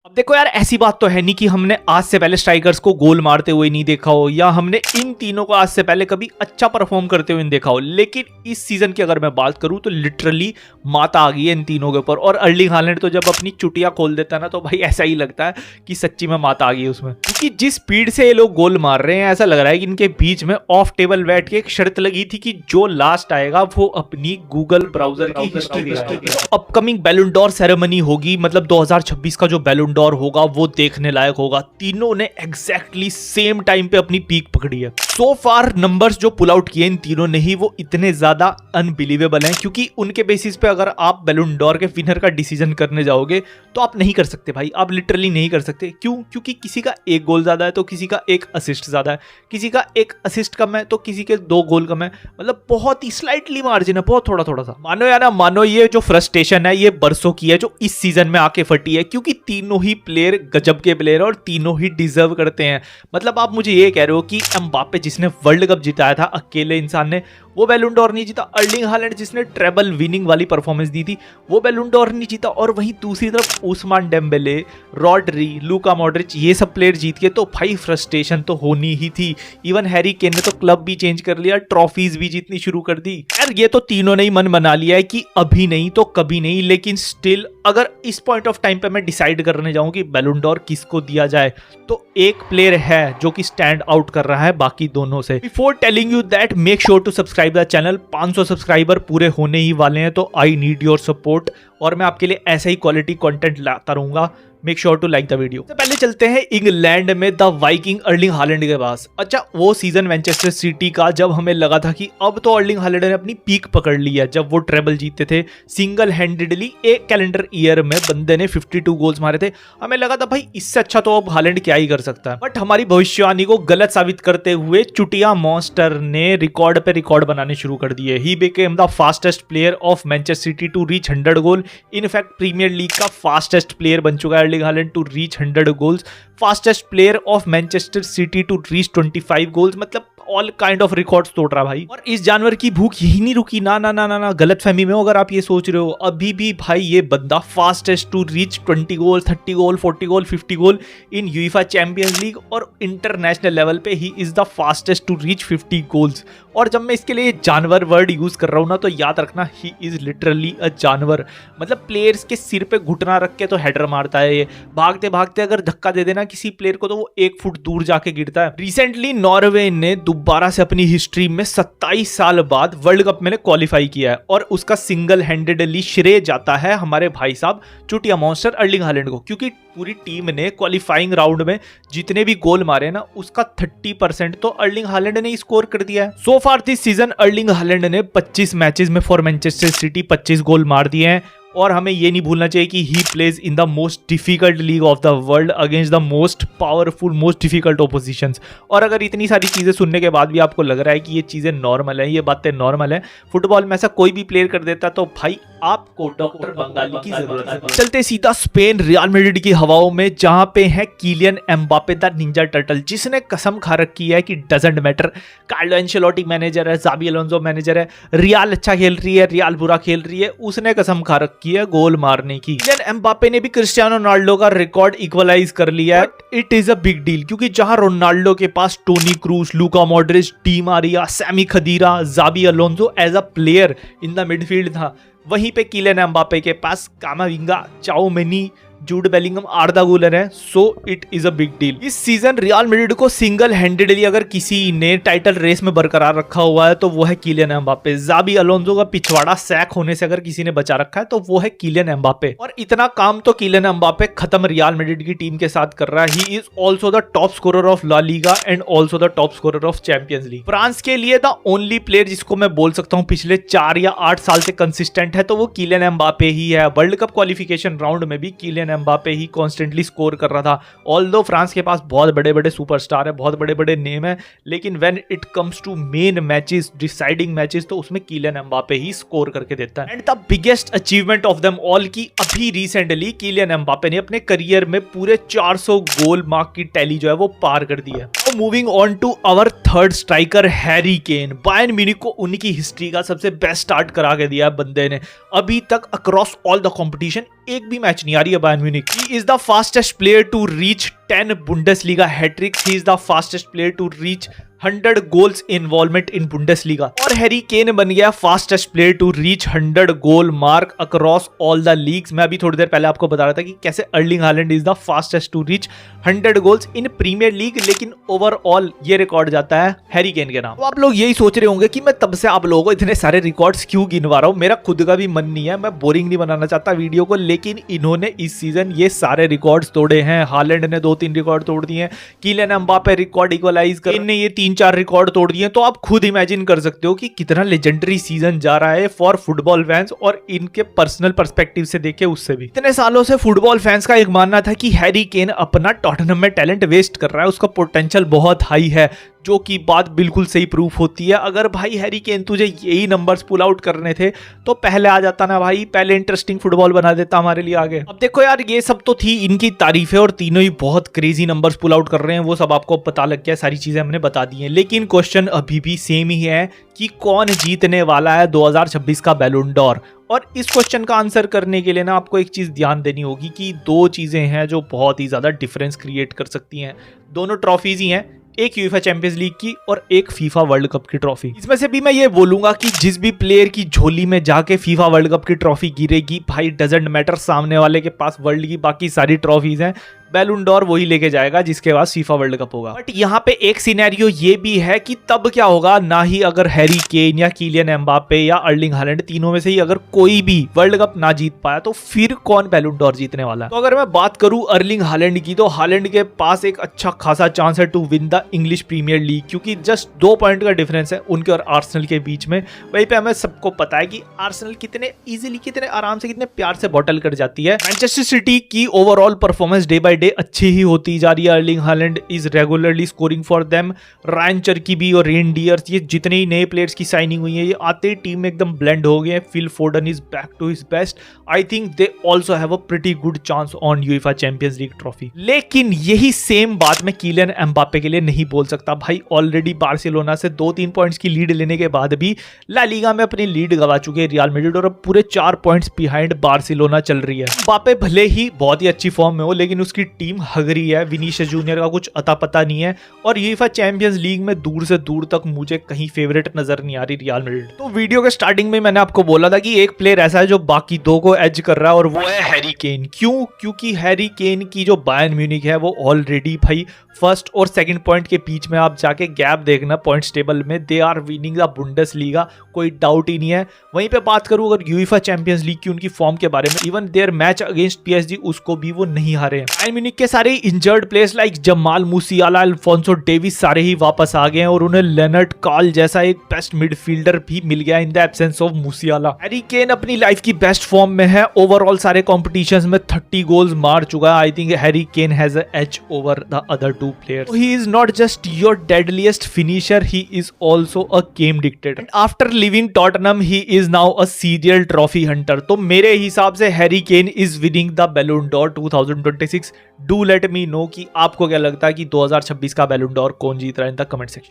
अब देखो यार, ऐसी बात तो है नहीं कि हमने आज से पहले स्ट्राइकर्स को गोल मारते हुए नहीं देखा हो या हमने इन तीनों को आज से पहले कभी अच्छा परफॉर्म करते हुए नहीं देखा हो। लेकिन इस सीजन की अगर मैं बात करूं तो लिटरली माता आ गई है इन तीनों के ऊपर। और अर्लिंग हालैंड तो जब अपनी चुटिया खोल देता है ना, तो भाई ऐसा ही लगता है कि सच्ची में माता आ गई है उसमें। क्योंकि जिस स्पीड से ये लोग गोल मार रहे हैं, ऐसा लग रहा है कि इनके बीच में ऑफ टेबल बैठ के एक शर्त लगी थी कि जो लास्ट आएगा वो अपनी गूगल ब्राउजर की हिस्ट्री अपकमिंग बैलन डोर सेरेमनी होगी, मतलब 2026 का जो बैलन डोर होगा वो देखने लायक होगा। तीनों ने एग्जैक्टली सेम टाइम पे अपनी पीक पकड़ी है। सो फार नंबर्स जो पुल आउट किए इन तीनों ने ही, वो इतने ज्यादा अनबिलीवेबल हैं क्योंकि उनके बेसिस पे अगर आप बैलन डोर के विनर का डिसीजन करने जाओगे तो आप नहीं कर सकते भाई, आप लिटरली नहीं कर सकते। क्यों? क्योंकि किसी का एक गोल ज्यादा है तो किसी का एक असिस्ट ज्यादा है, किसी का एक असिस्ट कम है तो किसी के 2 गोल कम है। मतलब बहुत ही स्लाइटली मार्जिन है, बहुत थोड़ा थोड़ा सा। मानो या ना मानो, ये जो फ्रस्ट्रेशन है ये बरसों की है जो इस सीजन में आके फटी है, क्योंकि तीनों ही प्लेयर गजब के प्लेयर और तीनों ही डिजर्व करते हैं। मतलब आप मुझे ये कह रहे हो कि एम्बाप्पे जिसने वर्ल्ड कप जिताया था अकेले इंसान ने, वो बैलन डोर नहीं जीता। अर्लिंग हालैंड जिसने ट्रेबल विनिंग वाली परफॉर्मेंस दी थी, वो बैलन डोर नहीं जीता। और वहीं दूसरी तरफ Ousmane Dembele, Rodri, Luka Modric, ये सब प्लेयर जीत के, तो भाई फ्रस्ट्रेशन तो होनी ही थी। इवन हैरी केन ने तो क्लब भी चेंज कर लिया, ट्रॉफीज भी जीतनी शुरू कर दी। यार ये तो तीनों ने ही मन बना लिया है कि अभी नहीं तो कभी नहीं। लेकिन स्टिल अगर इस पॉइंट ऑफ टाइम पे मैं डिसाइड करने जाऊं कि बैलन डोर किसको दिया जाए, तो एक प्लेयर है जो कि स्टैंड आउट कर रहा है बाकी दोनों से। Before telling you that, make sure to subscribe the channel. 500 subscriber पूरे होने ही वाले हैं, तो आई नीड योर सपोर्ट और मैं आपके लिए ऐसा ही क्वालिटी कंटेंट लाता रहूंगा। Make sure to like the video. तो पहले चलते हैं इंग्लैंड में द वाइकिंग अर्लिंग हालैंड के पास। अच्छा, वो सीजन मैनचेस्टर सिटी का जब हमें लगा था कि अब तो अर्लिंग हालैंड ने अपनी पीक पकड़ ली है, जब वो ट्रेबल जीतते थे सिंगल हैंडेडली एक कैलेंडर ईयर में, बंदे ने 52 गोल्स मारे थे। हमें लगा था भाई इससे अच्छा तो अब हालैंड क्या ही कर सकता है। बट हमारी भविष्यवाणी को गलत साबित करते हुए चुटिया मॉन्स्टर ने रिकॉर्ड पे रिकॉर्ड बनाने शुरू कर दिए। He became the fastest player of Manchester City to reach 100 goal. In fact Premier League का फास्टेस्ट प्लेयर बन चुका है Erling Haaland to reach 100 goals. Fastest player of Manchester City to reach 25 goals. मतलब ऑल काइंड ऑफ रिकॉर्ड्स तोड़ रहा भाई। और इस जानवर की भूख यही नहीं रुकी। ना ना ना ना ना, गलत फहमी में हो अगर आप ये सोच रहे हो। अभी भी भाई ये बंदा fastest to reach 20 goal, 30 goal, 40 goal, 50 goal in UEFA Champions League और इंटरनेशनल लेवल पे he is the fastest to reach 50 goals. और जब मैं इसके लिए जानवर वर्ड यूज कर रहा हूं ना, तो याद रखना ही इज लिटरली अ जानवर। मतलब प्लेयर्स के सिर पे घुटना रख के तो हेडर मारता है ये। भागते भागते अगर धक्का दे देना किसी प्लेयर को तो वो 1 फुट दूर जाके गिरता है। रिसेंटली नॉर्वे ने दोबारा से अपनी हिस्ट्री में 27 साल बाद वर्ल्ड कप में क्वालिफाई किया है और उसका सिंगल हैंडेडली श्रेय जाता है हमारे भाई साहब चुटिया मॉन्स्टर अर्लिंग हालैंड को। क्योंकि पूरी टीम ने क्वालिफाइंग राउंड में जितने भी गोल मारे ना, उसका 30% तो अर्लिंग हालैंड ने स्कोर कर दिया है। So far this season Erling Haaland ने 25 मैचेस में फॉर मैनचेस्टर सिटी 25 गोल मार दिए हैं। और हमें ये नहीं भूलना चाहिए कि he plays in the most difficult league of the world against the most powerful, most difficult oppositions. और अगर इतनी सारी चीजें सुनने के बाद भी आपको लग रहा है कि ये चीजें नॉर्मल है, ये बातें नॉर्मल है, फुटबॉल में ऐसा कोई भी प्लेयर कर देता, तो भाई आपको डॉक्टर बंगाली की जरूरत है। चलते सीधा स्पेन रियल मैड्रिड की हवाओं में, जहां पे है Kylian Mbappe the ninja turtle, जिसने कसम खा रखी है कि doesn't matter Carlo Ancelotti manager है, जाबी अलोंसो मैनेजर है, रियल अच्छा खेल रही है, रियल बुरा खेल रही है, उसने कसम खा रखी है गोल मारने की। किलियन एम्बाप्पे ने भी क्रिस्टियानो रोनाल्डो का रिकॉर्ड इक्वलाइज कर लिया है। It is a big deal, क्योंकि जहां रोनाल्डो के पास Toni Kroos, Luka Modric, Di Maria, Sami Khedira, Xabi Alonso as a player in the midfield था, वहीं पे किलियन एम्बाप्पे के पास कामाविंगा, चाओमेनी, जूड बेलिंगम, आर्दा गुलर है। So it is a big deal. इस सीजन रियल मैड्रिड को सिंगल हैंडेडली अगर किसी ने टाइटल रेस में बरकरार रखा हुआ है तो वो है किलियन एम्बाप्पे। जाबी अलोंसो का पिछवाड़ा सैक होने से अगर किसी ने बचा रखा है तो वो है किलियन एम्बाप्पे। और इतना काम तो किलियन एम्बाप्पे खत्म रियल मैड्रिड की टीम के साथ कर रहा है। He is also the top scorer of La Liga and also the top scorer of Champions League. France के लिए द ओनली प्लेयर जिसको मैं बोल सकता हूँ पिछले 4 या 8 साल से कंसिस्टेंट है, तो वो किलियन एम्बाप्पे ही है। वर्ल्ड कप क्वालिफिकेशन राउंड में भी किलियन एम्बाप्पे ही कॉन्स्टेंटली स्कोर कर रहा था। ऑल्दो फ्रांस के पास बहुत बड़े बड़े सुपरस्टार है, बहुत बड़े बड़े नेम है, लेकिन when it comes to main matches, deciding matches, तो उसमें किलियन एम्बाप्पे ही स्कोर करके देता है। And the biggest achievement of them all की अभी रिसेंटली किलियन एम्बाप्पे ने अपने करियर में पूरे 400 गोल मार्क की टैली जो है वो पार कर दी है। Moving on to our third striker Harry Kane. Bayern Munich को उनकी हिस्ट्री का सबसे बेस्ट स्टार्ट करा के दिया है बंदे ने। अभी तक अक्रॉस ऑल द कंपटीशन एक भी मैच नहीं आ रही है Bayern Munich. He is the fastest player to reach 10 Bundesliga hat-tricks. He is the fastest player to reach 100 goals involvement in Bundesliga. और हैरी केन बन गया fastest player to reach 100 goal mark across all the leagues. मैं अभी थोड़ी देर पहले आपको बता रहा था कि कैसे Erling Haaland is the fastest to reach 100 goals in Premier League, लेकिन ओवरऑल ये रिकॉर्ड जाता है हैरी केन के नाम। तो आप लोग यही सोच रहे होंगे कि मैं तब से आप लोगों को इतने सारे रिकॉर्ड्स क्यों गिनवा रहा हूं। मेरा खुद का भी मन नहीं है, मैं बोरिंग नहीं बनाना चाहता वीडियो को, लेकिन इन्होंने इस सीजन ये सारे रिकॉर्ड्स तोड़े हैं। हालैंड ने 2-3 रिकॉर्ड तोड़ दिए हैं, कीलियन एम्बापे रिकॉर्ड इक्वलाइज कर, इनने ये 3-4 रिकॉर्ड तोड़ दिए। तो आप खुद इमेजिन कर सकते हो कि कितना लेजेंडरी सीजन जा रहा है फॉर फुटबॉल फैंस, और इनके पर्सनल पर्सपेक्टिव से देखे उससे भी। इतने सालों से फुटबॉल फैंस का एक मानना था कि हैरी केन अपना टॉटनहम में टैलेंट वेस्ट कर रहा है, उसका पोटेंशियल बहुत हाई है, जो कि बात बिल्कुल सही प्रूफ होती है। अगर भाई हैरी केन तुझे यही नंबर्स पुल आउट करने थे तो पहले आ जाता ना भाई, पहले इंटरेस्टिंग फुटबॉल बना देता हमारे लिए आगे। अब देखो यार, ये सब तो थी इनकी तारीफें और तीनों ही बहुत क्रेजी नंबर्स पुल आउट कर रहे हैं, वो सब आपको पता लग गया, सारी चीजें हमने बता दी हैं। लेकिन क्वेश्चन अभी भी सेम ही है कि कौन जीतने वाला है 2026 का बैलन डोर। और इस क्वेश्चन का आंसर करने के लिए ना आपको एक चीज ध्यान देनी होगी कि दो चीजें हैं जो बहुत ही ज्यादा डिफरेंस क्रिएट कर सकती हैं। दोनों ट्रॉफीज ही हैं, एक यूएफए चैंपियंस लीग की और एक फीफा वर्ल्ड कप की ट्रॉफी। इसमें से भी मैं ये बोलूंगा कि जिस भी प्लेयर की झोली में जाके फीफा वर्ल्ड कप की ट्रॉफी गिरेगी, भाई डजंट मैटर, सामने वाले के पास वर्ल्ड की बाकी सारी ट्रॉफीज हैं, बैलन डोर वही लेके जाएगा जिसके पास फीफा वर्ल्ड कप होगा। बट यहाँ पे एक सिनेरियो ये भी है कि तब क्या होगा, ना ही अगर हैरी केन या कीलियन एम्बापे या अर्लिंग हालैंड तीनों में से ही अगर कोई भी वर्ल्ड कप ना जीत पाया तो फिर कौन बैलन डोर जीतने वाला है। तो अगर मैं बात करूं अर्लिंग हालैंड की, तो हालैंड के पास एक अच्छा खासा चांस है to win the English Premier League, क्योंकि जस्ट 2 पॉइंट का डिफरेंस है उनके और आर्सेनल के बीच में। वहीं पे हमें सबको पता है कि आर्सेनल कितने इजीली, कितने आराम से, कितने प्यार से बॉटल कर जाती है। मैनचेस्टर सिटी की overall performance day by day अच्छी ही होती जा रही है। Erling Haaland is regularly scoring for them. Rayan Cherki भी और रेनडियर्स, ये जितने ही नए प्लेयर्स की साइनिंग हुई है, ये आते ही टीम में एकदम ब्लेंड हो गए हैं। Phil Foden is back to his best. I think they also have a pretty good chance on UEFA Champions League trophy. लेकिन यही सेम बात मैं कीलियन एम्बापे के लिए नहीं बोल सकता। भाई ऑलरेडी बार्सिलोना से 2-3 पॉइंट्स की लीड लेने के बाद भी ला लीगा में अपनी लीड गवा चुके हैं रियल मैड्रिड, और अब पूरे 4 पॉइंट्स बिहाइंड बार्सिलोना चल रही है। एम्बापे भले ही बहुत ही अच्छी फॉर्म में हो, लेकिन उसकी टीम हगरी है। विनीशियस जूनियर का कुछ अता पता नहीं है, और यूएफए चैंपियंस लीग में दूर से दूर तक मुझे कहीं फेवरेट नजर नहीं आ रही रियल मैड्रिड। तो वीडियो के स्टार्टिंग में मैंने आपको बोला था कि एक प्लेयर ऐसा है जो बाकी दो को एज कर रहा है, और वो है हैरी केन। क्यों? क्योंकि हैरी केन की जो बायर्न म्यूनिख है वो ऑलरेडी भाई फर्स्ट और सेकंड पॉइंट के बीच में आप जाके गैप देखना पॉइंट्स टेबल में, they are winning the Bundesliga, कोई डाउट ही नहीं है। वहीं पे बात करूं अगर यूएफए चैंपियंस लीग की उनकी फॉर्म के बारे में, even their match against PSG उसको भी वो नहीं हारे हैं। बायर्न म्यूनिख के सारे injured players like Jamal मूसियाला, Alfonso Davis सारे ही वापस आ गए हैं, और उन्हें लेनर्ड कार्ल जैसा एक बेस्ट मिडफील्डर भी मिल गया in the absence of मूसियाला। Harry Kane अपनी लाइफ की बेस्ट फॉर्म में है, ओवरऑल सारे कॉम्पिटिशंस में 30 गोल्स मार चुका है। I think Harry Kane has a edge over the other 2 players. He is not just your deadliest finisher, he is also a game dictator. And after leaving Tottenham, he is now a serial trophy hunter. तो मेरे हिसाब से Harry Kane is winning the Ballon d'Or 2026. Do let me know कि आपको क्या लगता है कि 2026 का Ballon d'Or कौन जीत रहा है इन द कमेंट सेक्शन।